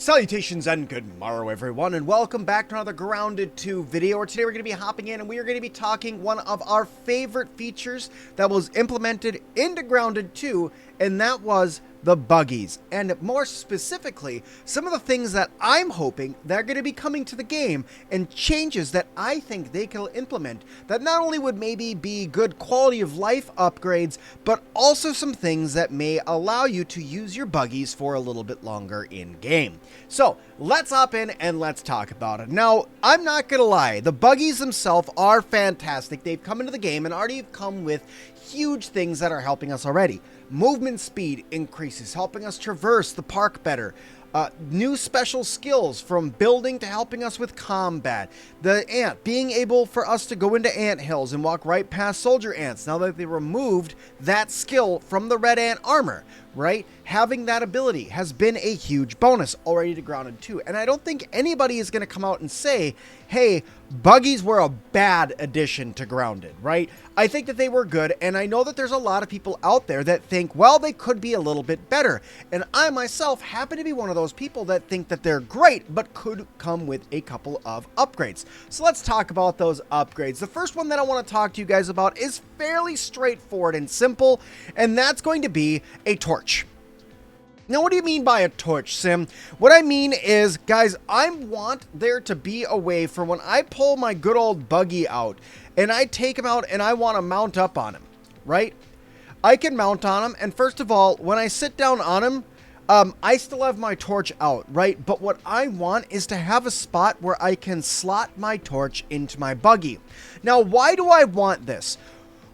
Salutations and good morrow everyone, and welcome back to another Grounded 2 video, where today we're going to be hopping in and we are going to be talking one of our favorite features that was implemented into Grounded 2, and that was the Buggies. And more specifically, some of the things that I'm hoping they're going to be coming to the game and changes that I think they can implement that not only would maybe be good quality of life upgrades, but also some things that may allow you to use your Buggies for a little bit longer in game. So let's hop in and let's talk about it. Now, I'm not gonna lie, the Buggies themselves are fantastic. They've come into the game and already come with huge things that are helping us already. Movement speed increases, helping us traverse the park better. New special skills from building to helping us with combat. The ant, being able for us to go into ant hills and walk right past soldier ants now that they removed that skill from the red ant armor, right? Having that ability has been a huge bonus already to Grounded 2. And I don't think anybody is going to come out and say, hey, Buggies were a bad addition to Grounded, right? I think that they were good, and I know that there's a lot of people out there that think, well, they could be a little bit better. And I myself happen to be one of those people that think that they're great, but could come with a couple of upgrades. So let's talk about those upgrades. The first one that I want to talk to you guys about is fairly straightforward and simple, and that's going to be a torch. Now, what do you mean by a torch, Sim? What I mean is, guys, I want there to be a way for when I pull my good old buggy out and I take him out and I want to mount up on him, right? I can mount on him, and first of all, when I sit down on him, I still have my torch out, right? But what I want is to have a spot where I can slot my torch into my buggy. Now, why do I want this?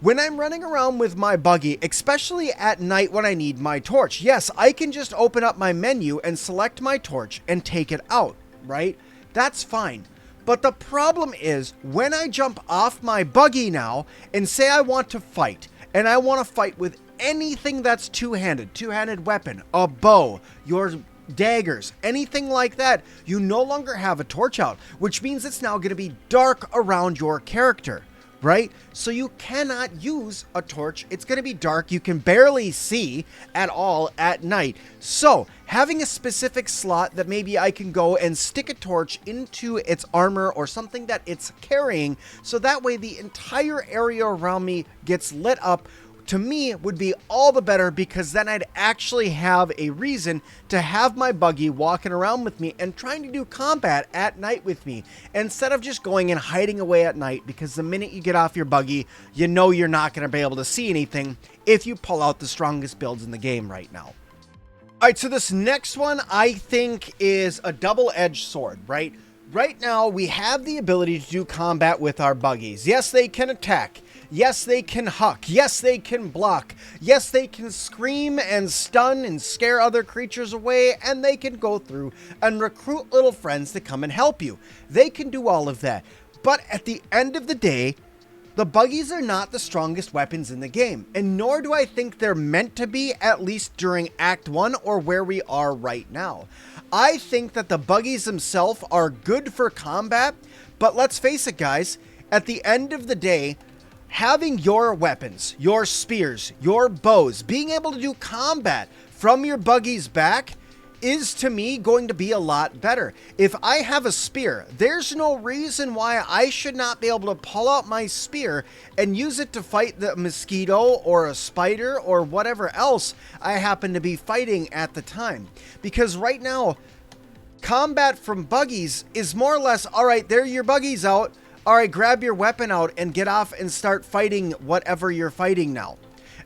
When I'm running around with my buggy, especially at night when I need my torch, yes, I can just open up my menu and select my torch and take it out, right? That's fine. But the problem is, when I jump off my buggy now and say I want to fight, and I want to fight with anything that's two-handed weapon, a bow, your daggers, anything like that, you no longer have a torch out, which means it's now going to be dark around your character. Right? So you cannot use a torch. It's going to be dark. You can barely see at all at night. So having a specific slot that maybe I can go and stick a torch into its armor or something that it's carrying, so that way the entire area around me gets lit up, to me would be all the better, because then I'd actually have a reason to have my buggy walking around with me and trying to do combat at night with me, instead of just going and hiding away at night, because the minute you get off your buggy, you know you're not going to be able to see anything if you pull out the strongest builds in the game right now. Alright, so this next one I think is a double-edged sword, right? Right now we have the ability to do combat with our buggies. Yes, they can attack. Yes, they can huck. Yes, they can block. Yes, they can scream and stun and scare other creatures away, and they can go through and recruit little friends to come and help you. They can do all of that. But at the end of the day, the Buggies are not the strongest weapons in the game, and nor do I think they're meant to be, at least during Act 1 or where we are right now. I think that the Buggies themselves are good for combat, but let's face it, guys, at the end of the day, having your weapons, your spears, your bows, being able to do combat from your buggy's back is, to me, going to be a lot better. If I have a spear, there's no reason why I should not be able to pull out my spear and use it to fight the mosquito or a spider or whatever else I happen to be fighting at the time. Because right now, combat from buggies is more or less, all right, there are your buggies out. All right, grab your weapon out and get off and start fighting whatever you're fighting now.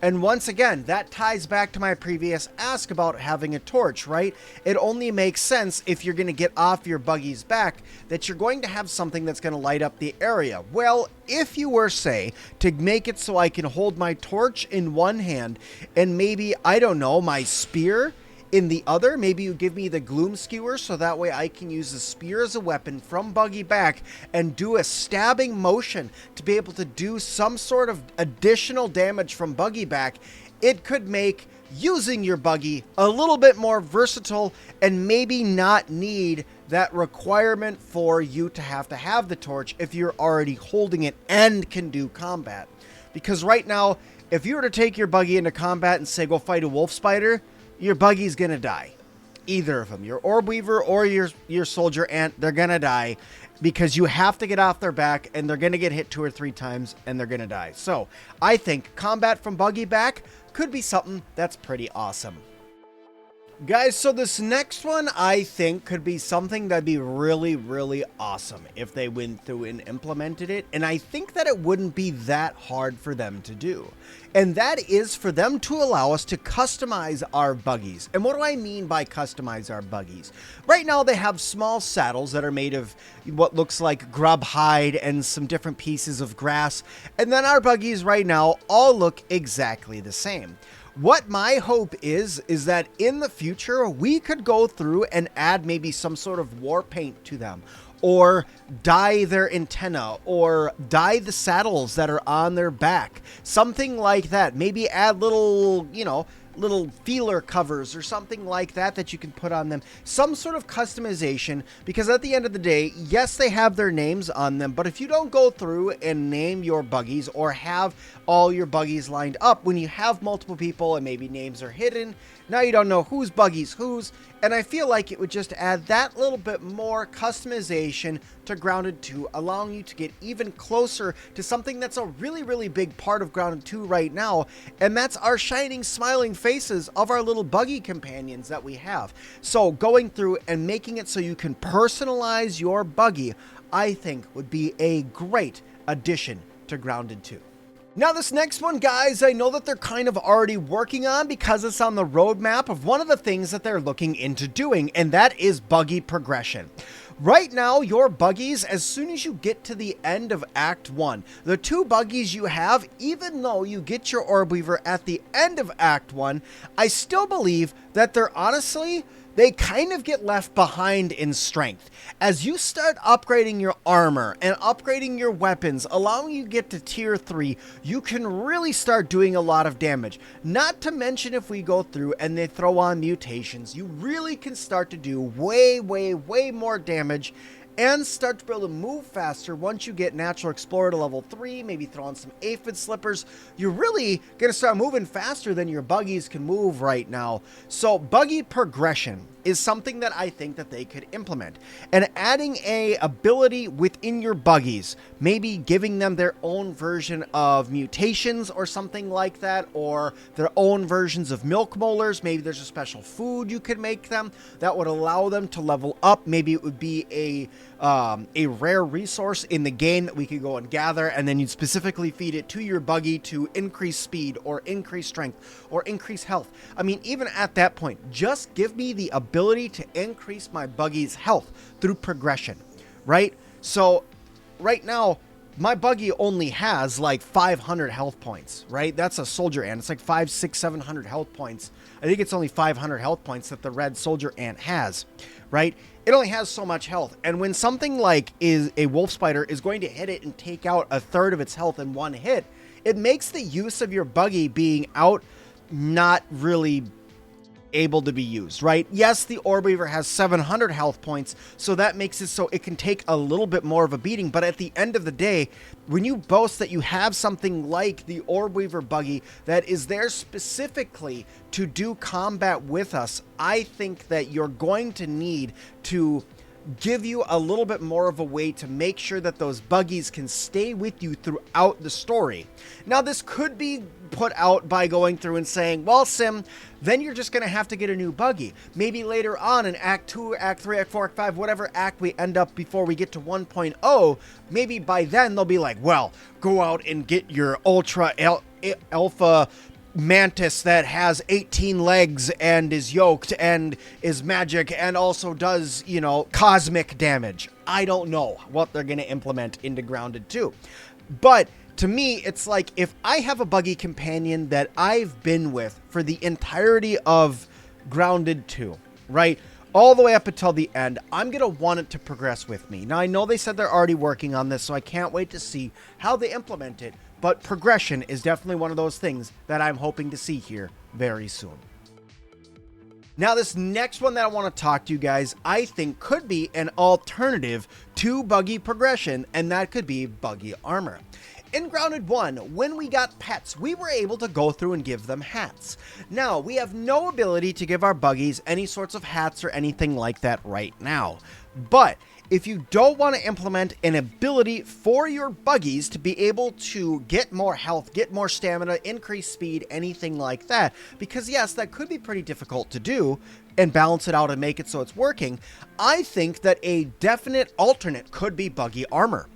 And once again, that ties back to my previous ask about having a torch, right? It only makes sense if you're going to get off your buggy's back that you're going to have something that's going to light up the area. Well, if you were, say, to make it so I can hold my torch in one hand and maybe, I don't know, my spear in the other, maybe you give me the gloom skewer so that way I can use the spear as a weapon from buggy back and do a stabbing motion to be able to do some sort of additional damage from buggy back. It could make using your buggy a little bit more versatile and maybe not need that requirement for you to have the torch if you're already holding it and can do combat. Because right now, if you were to take your buggy into combat and say go fight a wolf spider, your buggy's gonna die. either of them, your Orb Weaver or your Soldier Ant, they're gonna die because you have to get off their back and they're gonna get hit 2 or 3 times and they're gonna die. So I think combat from Buggy back could be something that's pretty awesome. Guys, so this next one I think could be something that'd be really, really awesome if they went through and implemented it. And I think that it wouldn't be that hard for them to do. And that is for them to allow us to customize our buggies. And what do I mean by customize our buggies? Right now they have small saddles that are made of what looks like grub hide and some different pieces of grass. And then our buggies right now all look exactly the same. What my hope is that in the future, we could go through and add maybe some sort of war paint to them, or dye their antenna, or dye the saddles that are on their back, something like that. Maybe add little, little feeler covers or something like that that you can put on them. Some sort of customization, because at the end of the day, yes, they have their names on them, but if you don't go through and name your buggies or have all your buggies lined up, when you have multiple people and maybe names are hidden, now you don't know whose buggies whose, and I feel like it would just add that little bit more customization to Grounded 2, allowing you to get even closer to something that's a really, really big part of Grounded 2 right now, and that's our shining, smiling faces of our little buggy companions that we have. So going through and making it so you can personalize your buggy, I think would be a great addition to Grounded 2. Now this next one, guys, I know that they're kind of already working on because it's on the roadmap of one of the things that they're looking into doing, and that is buggy progression. Right now, your buggies, as soon as you get to the end of Act 1, the 2 buggies you have, even though you get your Orb Weaver at the end of Act 1, I still believe that they kind of get left behind in strength. As you start upgrading your armor and upgrading your weapons, allowing you to get to tier 3, you can really start doing a lot of damage. Not to mention if we go through and they throw on mutations, you really can start to do way, way, way more damage and start to be able to move faster once you get Natural Explorer to level 3, maybe throw on some Aphid Slippers. You're really going to start moving faster than your buggies can move right now. So buggy progression is something that I think that they could implement. And adding a ability within your buggies, maybe giving them their own version of mutations or something like that, or their own versions of milk molars. Maybe there's a special food you could make them that would allow them to level up. Maybe it would be a rare resource in the game that we could go and gather, and then you'd specifically feed it to your buggy to increase speed or increase strength or increase health. I mean, even at that point, just give me the ability to increase my buggy's health through progression, right? So right now, my buggy only has like 500 health points, right? That's a Soldier Ant. It's like 500, 600, 700 health points. I think it's only 500 health points that the red Soldier Ant has, right? It only has so much health. And when something like a wolf spider is going to hit it and take out a third of its health in one hit, it makes the use of your buggy being out not really able to be used, right? Yes, the Orb Weaver has 700 health points, so that makes it so it can take a little bit more of a beating, but at the end of the day, when you boast that you have something like the Orb Weaver buggy that is there specifically to do combat with us, I think that you're going to need to give you a little bit more of a way to make sure that those buggies can stay with you throughout the story. Now, this could be put out by going through and saying, well, Sim, then you're just going to have to get a new buggy. Maybe later on in Act 2, Act 3, Act 4, Act 5, whatever act we end up before we get to 1.0, maybe by then they'll be like, well, go out and get your Ultra Alpha Mantis that has 18 legs and is yoked and is magic and also does, cosmic damage. I don't know what they're going to implement into Grounded 2. But to me, it's like if I have a buggy companion that I've been with for the entirety of Grounded 2, right? All the way up until the end, I'm going to want it to progress with me. Now, I know they said they're already working on this, so I can't wait to see how they implement it. But progression is definitely one of those things that I'm hoping to see here very soon. Now, this next one that I want to talk to you guys, I think could be an alternative to buggy progression, and that could be buggy armor. in Grounded 1, when we got pets, we were able to go through and give them hats. Now, we have no ability to give our buggies any sorts of hats or anything like that right now. But if you don't want to implement an ability for your buggies to be able to get more health, get more stamina, increase speed, anything like that, because yes, that could be pretty difficult to do and balance it out and make it so it's working, I think that a definite alternate could be buggy armor.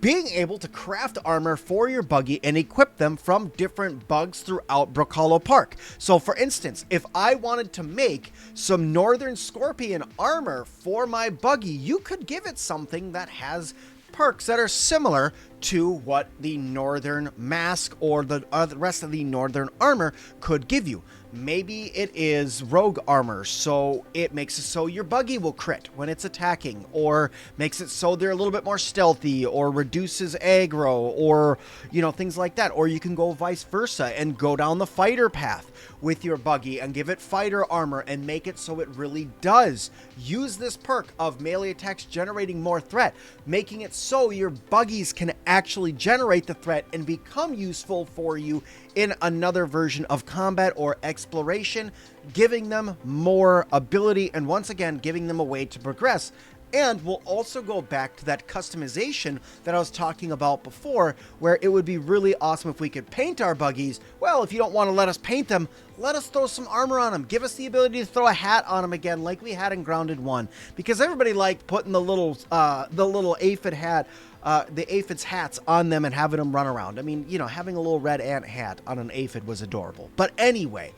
Being able to craft armor for your buggy and equip them from different bugs throughout Brook Hollow Park. So for instance, if I wanted to make some Northern Scorpion armor for my buggy, you could give it something that has perks that are similar to what the Northern Mask or the rest of the Northern armor could give you. Maybe it is rogue armor, so it makes it so your buggy will crit when it's attacking, or makes it so they're a little bit more stealthy, or reduces aggro, or, you know, things like that. Or you can go vice versa and go down the fighter path with your buggy and give it fighter armor and make it so it really does use this perk of melee attacks generating more threat, making it so your buggies can actually generate the threat and become useful for you in another version of combat or exploration, giving them more ability and once again giving them a way to progress. And we'll also go back to that customization that I was talking about before, where it would be really awesome if we could paint our buggies. Well, if you don't want to let us paint them, let us throw some armor on them. Give us the ability to throw a hat on them again, like we had in Grounded 1. Because everybody liked putting the little aphid hat, the aphid's hats on them and having them run around. I mean, you know, having a little red ant hat on an aphid was adorable. But anyway,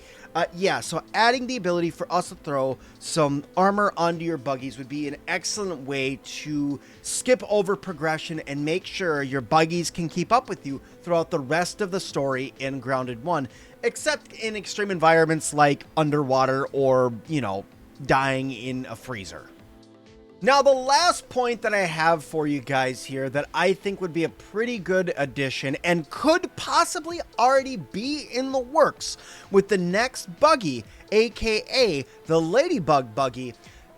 yeah, so adding the ability for us to throw some armor onto your buggies would be an excellent way to skip over progression and make sure your buggies can keep up with you throughout the rest of the story in Grounded 1, except in extreme environments like underwater or, you know, dying in a freezer. Now, the last point that I have for you guys here that I think would be a pretty good addition and could possibly already be in the works with the next buggy, aka the Ladybug buggy.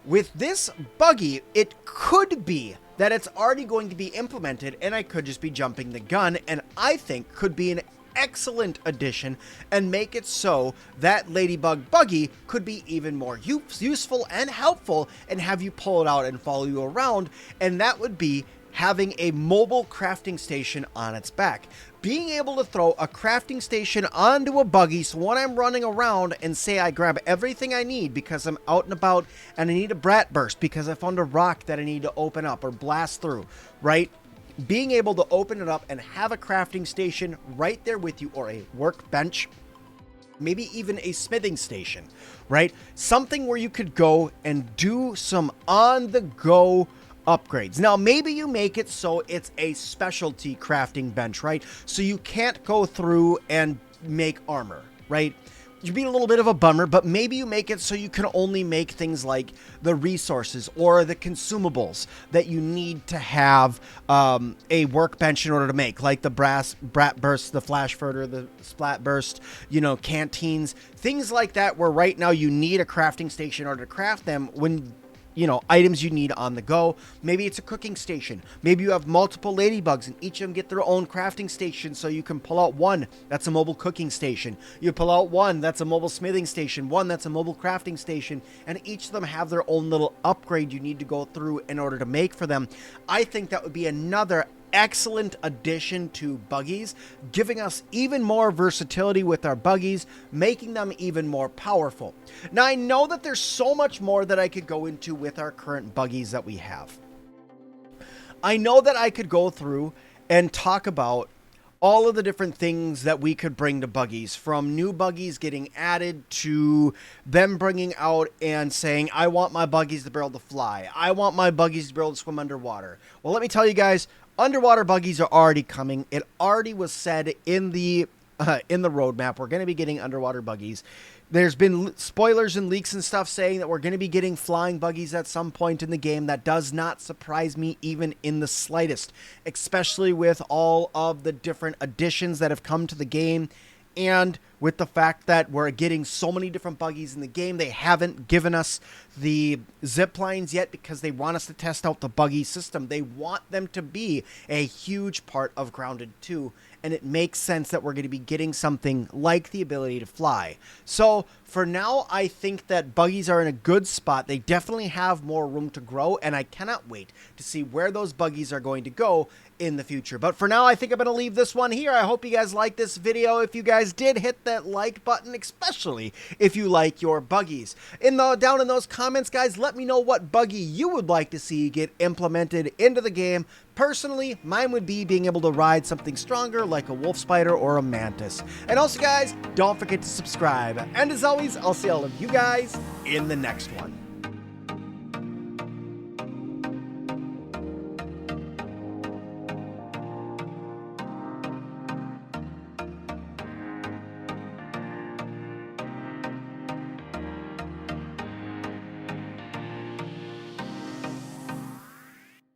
With this buggy, it could be that it's already going to be implemented, and I could just be jumping the gun, and I think could be an excellent addition and make it so that Ladybug buggy could be even more useful and helpful and have you pull it out and follow you around, and that would be having a mobile crafting station on its back. Being able to throw a crafting station onto a buggy, so when I'm running around and say I grab everything I need because I'm out and about and I need a brat burst because I found a rock that I need to open up or blast through, right? Being able to open it up and have a crafting station right there with you, or a workbench, maybe even a smithing station, right? Something where you could go and do some on-the-go upgrades. Now, maybe you make it so it's a specialty crafting bench, right? So you can't go through and make armor, right? You'd be a little bit of a bummer, but maybe you make it so you can only make things like the resources or the consumables that you need to have a workbench in order to make, like the brat burst, the flash furter, the splat burst, you know, canteens, things like that, where right now you need a crafting station in order to craft them when, you know, items you need on the go. Maybe it's a cooking station. Maybe you have multiple ladybugs and each of them get their own crafting station, so you can pull out one that's a mobile cooking station. You pull out one that's a mobile smithing station, one that's a mobile crafting station, and each of them have their own little upgrade you need to go through in order to make for them. I think that would be another excellent addition to buggies, giving us even more versatility with our buggies, making them even more powerful. Now, I know that there's so much more that I could go into with our current buggies that we have. I know that I could go through and talk about all of the different things that we could bring to buggies, from new buggies getting added to them bringing out and saying, I want my buggies to be able to fly. I want my buggies to be able to swim underwater. Well, let me tell you guys, underwater buggies are already coming. It already was said in the roadmap. We're going to be getting underwater buggies. There's been spoilers and leaks and stuff saying that we're going to be getting flying buggies at some point in the game. That does not surprise me even in the slightest, especially with all of the different additions that have come to the game. And with the fact that we're getting so many different buggies in the game, they haven't given us the zip lines yet because they want us to test out the buggy system. They want them to be a huge part of Grounded 2. and it makes sense that we're going to be getting something like the ability to fly. So for now, I think that buggies are in a good spot. They definitely have more room to grow, and I cannot wait to see where those buggies are going to go in the future. But for now, I think I'm going to leave this one here. I hope you guys liked this video. If you guys did, hit that like button, especially if you like your buggies. Down in those comments, guys, let me know what buggy you would like to see get implemented into the game. Personally, mine would be being able to ride something stronger like a wolf spider or a mantis. And also, guys, don't forget to subscribe. And as always, I'll see all of you guys in the next one.